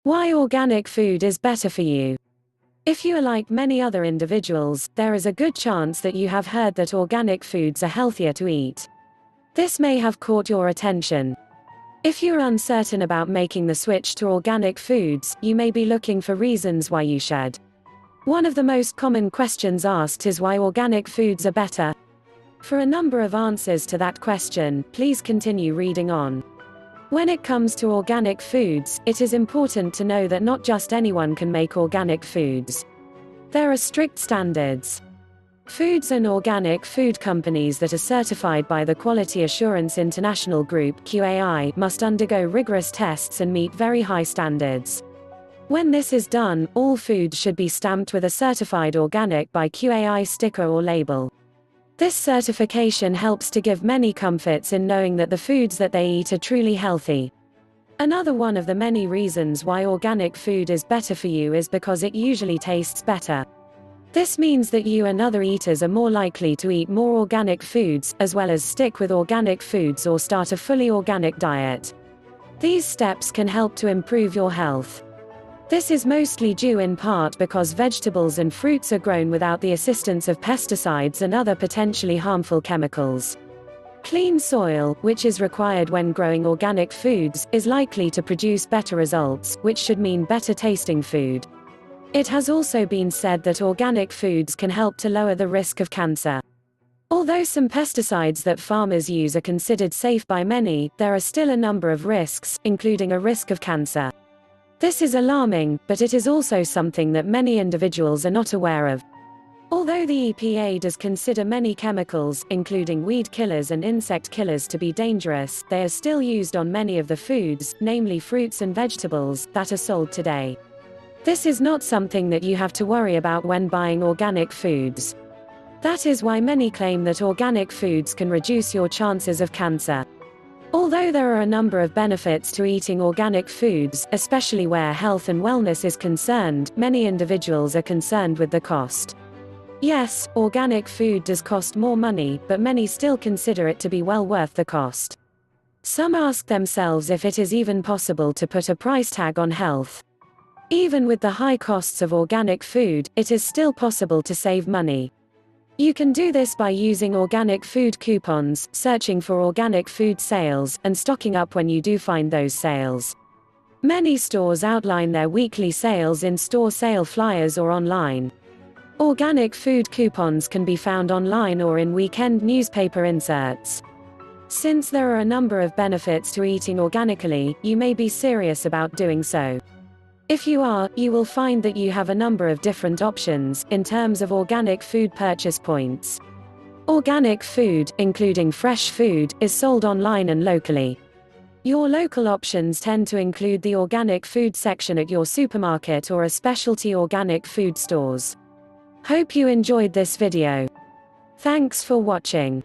Why organic food is better for you. If you are like many other individuals, there is a good chance that you have heard that organic foods are healthier to eat. This may have caught your attention. If you are uncertain about making the switch to organic foods, you may be looking for reasons why you should. One of the most common questions asked is why organic foods are better. For a number of answers to that question, please continue reading on. When it comes to organic foods, it is important to know that not just anyone can make organic foods. There are strict standards. Foods and organic food companies that are certified by the Quality Assurance International Group (QAI) must undergo rigorous tests and meet very high standards. When this is done, all foods should be stamped with a certified organic by QAI sticker or label. This certification helps to give many comforts in knowing that the foods that they eat are truly healthy. Another one of the many reasons why organic food is better for you is because it usually tastes better. This means that you and other eaters are more likely to eat more organic foods, as well as stick with organic foods or start a fully organic diet. These steps can help to improve your health. This is mostly due in part because vegetables and fruits are grown without the assistance of pesticides and other potentially harmful chemicals. Clean soil, which is required when growing organic foods, is likely to produce better results, which should mean better tasting food. It has also been said that organic foods can help to lower the risk of cancer. Although some pesticides that farmers use are considered safe by many, there are still a number of risks, including a risk of cancer. This is alarming, but it is also something that many individuals are not aware of. Although the EPA does consider many chemicals, including weed killers and insect killers, to be dangerous, they are still used on many of the foods, namely fruits and vegetables, that are sold today. This is not something that you have to worry about when buying organic foods. That is why many claim that organic foods can reduce your chances of cancer. Although there are a number of benefits to eating organic foods, especially where health and wellness is concerned, many individuals are concerned with the cost. Yes, organic food does cost more money, but many still consider it to be well worth the cost. Some ask themselves if it is even possible to put a price tag on health. Even with the high costs of organic food, it is still possible to save money. You can do this by using organic food coupons, searching for organic food sales, and stocking up when you do find those sales. Many stores outline their weekly sales in store sale flyers or online. Organic food coupons can be found online or in weekend newspaper inserts. Since there are a number of benefits to eating organically, you may be serious about doing so. If you are, you will find that you have a number of different options, in terms of organic food purchase points. Organic food, including fresh food, is sold online and locally. Your local options tend to include the organic food section at your supermarket or a specialty organic food stores. Hope you enjoyed this video. Thanks for watching.